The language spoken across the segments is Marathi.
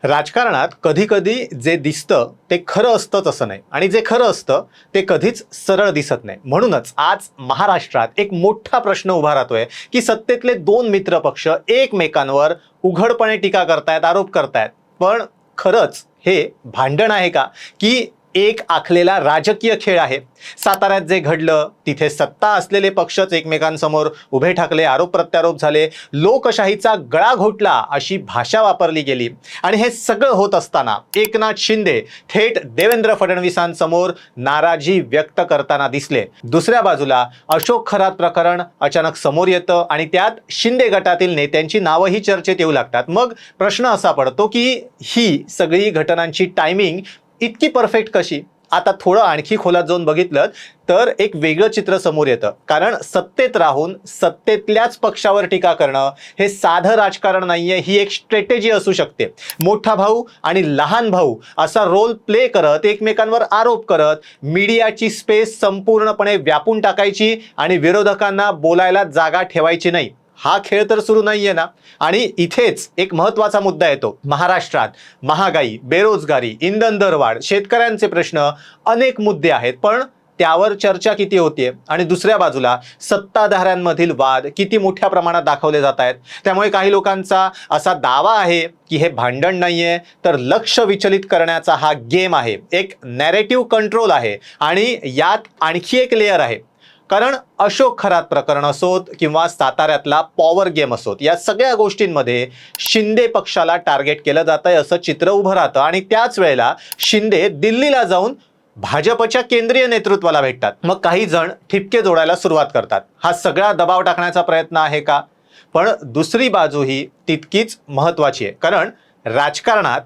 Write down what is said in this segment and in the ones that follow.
राजकारणात कधी कधी जे दिसतं ते खरं असतंच असं नाही आणि जे खरं असतं ते कधीच सरळ दिसत नाही. म्हणूनच आज महाराष्ट्रात एक मोठा प्रश्न उभा राहतोय की सत्तेतले दोन मित्र पक्ष एकमेकांवर उघडपणे टीका करतायत, आरोप करतायत. पण खरंच हे भांडण आहे का की एक आखलेला राजकीय खेळ आहे? साताऱ्यात जे घडलं तिथे सत्ता असलेले पक्षच एकमेकांसमोर उभे ठाकले, आरोप प्रत्यारोप झाले, लोकशाहीचा गळा घोटला अशी भाषा वापरली गेली. आणि हे सगळं होत असताना एकनाथ शिंदे थेट देवेंद्र फडणवीसांसमोर नाराजी व्यक्त करताना दिसले. दुसऱ्या बाजूला अशोक खरात प्रकरण अचानक समोर येतं आणि त्यात शिंदे गटातील नेत्यांची नावंही चर्चेत येऊ लागतात. मग प्रश्न असा पडतो की ही सगळी घटनांची टायमिंग इतकी परफेक्ट कशी? आता थोडं आणखी खोलात जाऊन बघितलं तर एक वेगळं चित्र समोर येतं. कारण सत्तेत राहून सत्तेतल्याच पक्षावर टीका करणं हे साधं राजकारण नाहीये, ही एक स्ट्रॅटेजी असू शकते. मोठा भाऊ आणि लहान भाऊ असा रोल प्ले करत एकमेकांवर आरोप करत मीडियाची स्पेस संपूर्णपणे व्यापून टाकायची आणि विरोधकांना बोलायला जागा ठेवायची नाही. हा खेळ तर सुरू नाहीये ना. आणि इथेच एक महत्वाचा मुद्दा येतो. महाराष्ट्रात महागाई, बेरोजगारी, इंधन दरवाढ, शेतकऱ्यांचे प्रश्न, अनेक मुद्दे आहेत, पण त्यावर चर्चा किती होतीये? आणि दुसऱ्या बाजूला सत्ताधाऱ्यांमधील वाद किती मोठ्या प्रमाणात दाखवले जात आहेत. त्यामुळे काही लोकांचा असा दावा आहे की हे भांडण नाहीये तर लक्ष विचलित करण्याचा हा गेम आहे, एक नॅरेटिव्ह कंट्रोल आहे. आणि यात आणखी एक लेअर आहे. कारण अशोक खरात प्रकरण असोत किंवा साताऱ्यातला पॉवर गेम असोत, या सगळ्या गोष्टींमध्ये शिंदे पक्षाला टार्गेट केलं जातंय असं चित्र उभं राहतं. आणि त्याच वेळेला शिंदे दिल्लीला जाऊन भाजपच्या केंद्रीय नेतृत्वाला भेटतात. मग काही जण ठिपके जोडायला सुरुवात करतात. हा सगळा दबाव टाकण्याचा प्रयत्न आहे का? पण दुसरी बाजू ही तितकीच महत्वाची आहे. कारण राजकारणात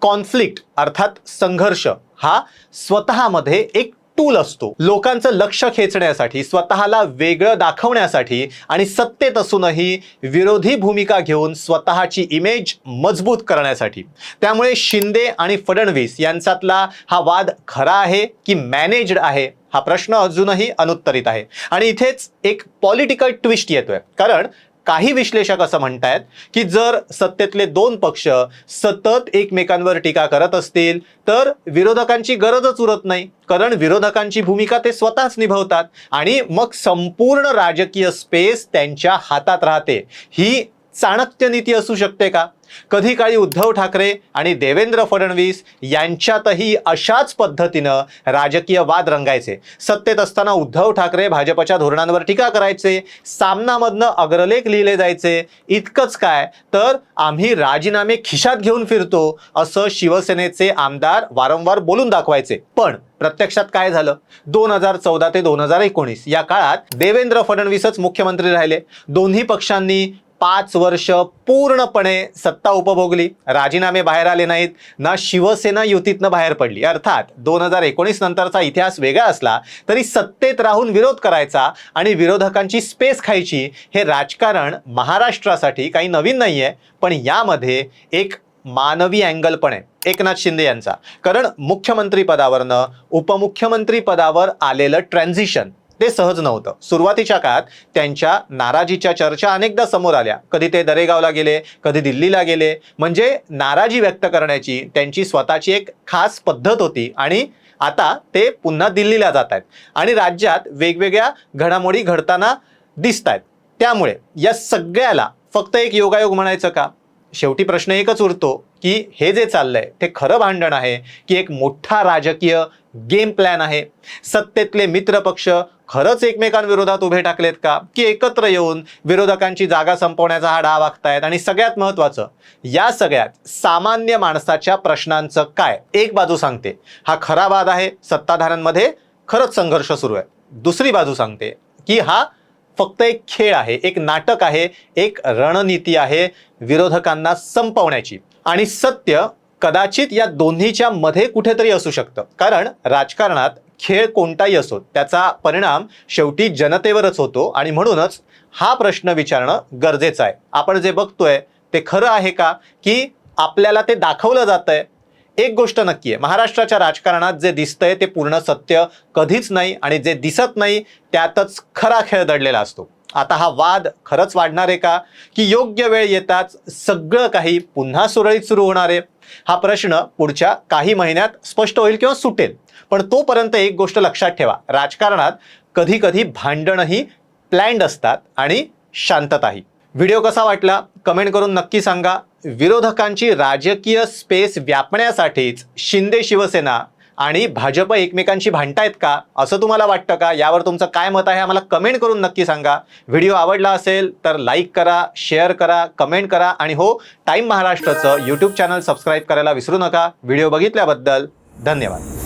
कॉन्फ्लिक्ट अर्थात संघर्ष हा स्वतःमध्ये एक टूल असतो. लोकांचं लक्ष खेचण्यासाठी, स्वतःला वेगळं दाखवण्यासाठी आणि सत्तेत असूनही विरोधी भूमिका घेऊन स्वतःची इमेज मजबूत करण्यासाठी. त्यामुळे शिंदे आणि फडणवीस यांच्यातला हा वाद खरा आहे की मॅनेज्ड आहे, हा प्रश्न अजूनही अनुत्तरित आहे. आणि इथेच एक पॉलिटिकल ट्विस्ट येतोय. कारण काही विश्लेषक असं म्हणतायत की जर सत्तेतले दोन पक्ष सतत एकमेकांवर टीका करत असतील तर विरोधकांची गरजच उरत नाही. कारण विरोधकांची भूमिका ते स्वतःच निभावतात आणि मग संपूर्ण राजकीय स्पेस त्यांच्या हातात राहते. ही चाणक्य नीती असू शकते का? कधी काळी उद्धव ठाकरे आणि देवेंद्र फडणवीस यांच्यातही अशाच पद्धतीनं राजकीय वाद रंगायचे. सत्तेत असताना उद्धव ठाकरे भाजपच्या धोरणांवर टीका करायचे, सामनामधनं अग्रलेख लिहिले जायचे. इतकंच काय तर आम्ही राजीनामे खिशात घेऊन फिरतो असं शिवसेनेचे आमदार वारंवार बोलून दाखवायचे. पण प्रत्यक्षात काय झालं? 2014 ते 2019 या काळात देवेंद्र फडणवीसच मुख्यमंत्री राहिले. दोन्ही पक्षांनी 5 वर्ष पूर्णपणे सत्ता उपभोगली. राजीनामे बाहेर आले नाहीत, ना शिवसेना युतीतनं बाहेर पडली. अर्थात 2019 नंतरचा इतिहास वेगळा असला तरी सत्तेत राहून विरोध करायचा आणि विरोधकांची स्पेस खायची हे राजकारण महाराष्ट्रासाठी काही नवीन नाहीये. पण यामध्ये एक मानवी अँगल पण आहे एकनाथ शिंदे यांचा. कारण मुख्यमंत्री पदावरनं उपमुख्यमंत्री पदावर आलेलं ट्रान्झिशन ते सहज नव्हतं. सुरुवातीच्या काळात त्यांच्या नाराजीच्या चर्चा अनेकदा समोर आल्या. कधी ते दरेगावला गेले, कधी दिल्लीला गेले. म्हणजे नाराजी व्यक्त करण्याची त्यांची स्वतःची एक खास पद्धत होती. आणि आता ते पुन्हा दिल्लीला जात आहेत आणि राज्यात वेगवेगळ्या घडामोडी घडताना दिसत आहेत. त्यामुळे या सगळ्याला फक्त एक योगायोग म्हणायचं का? शेवटी प्रश्न एकच उरतो की हे जे चाललंय ते खरं भांडण आहे की एक मोठा राजकीय गेम प्लॅन आहे? सत्तेतले मित्र पक्ष खरंच एकमेकांविरोधात उभे टाकलेत का की एकत्र येऊन विरोधकांची जागा संपवण्याचा हा डाव आखतायत? आणि सगळ्यात महत्वाचं, या सगळ्यात सामान्य माणसाच्या प्रश्नांचं काय? एक बाजू सांगते हा खरा वाद आहे, सत्ताधाऱ्यांमध्ये खरंच संघर्ष सुरू आहे. दुसरी बाजू सांगते की हा फक्त एक खेळ आहे, एक नाटक आहे, एक रणनीती आहे विरोधकांना संपवण्याची. आणि सत्य कदाचित या दोन्हीच्या मध्ये कुठेतरी असू शकतं. कारण राजकारणात खेळ कोणताही असो त्याचा परिणाम शेवटी जनतेवरच होतो. आणि म्हणूनच हा प्रश्न विचारणं गरजेचं आहे. आपण जे बघतोय ते खरं आहे का की आपल्याला ते दाखवलं जातंय? एक गोष्ट नक्की आहे, महाराष्ट्राच्या राजकारणात जे दिसतंय ते पूर्ण सत्य कधीच नाही आणि जे दिसत नाही त्यातच खरा खेळ दडलेला असतो. आता हा वाद खरंच वाढणार आहे का, की योग्य वेळ येताच सगळं काही पुन्हा सुरळीत सुरू होणार आहे? हा प्रश्न पुढच्या काही महिन्यात स्पष्ट होईल किंवा सुटेल. पण तोपर्यंत एक गोष्ट लक्षात ठेवा, राजकारणात कधी कधी भांडणही प्लॅन्ड असतात आणि शांतताही. व्हिडिओ कसा वाटला कमेंट करून नक्की सांगा. विरोधकांची राजकीय स्पेस व्यापण्यासाठीच शिंदे शिवसेना आणि भाजप एकमेकांशी भांडतायत का, असं तुम्हाला वाटतं का? यावर तुमचं काय मत आहे आम्हाला कमेंट करून नक्की सांगा. व्हिडिओ आवडला असेल तर लाईक करा, शेअर करा, कमेंट करा आणि हो, टाइम महाराष्ट्राचं यूट्यूब चॅनल सबस्क्राईब करायला विसरू नका. व्हिडिओ बघितल्याबद्दल धन्यवाद.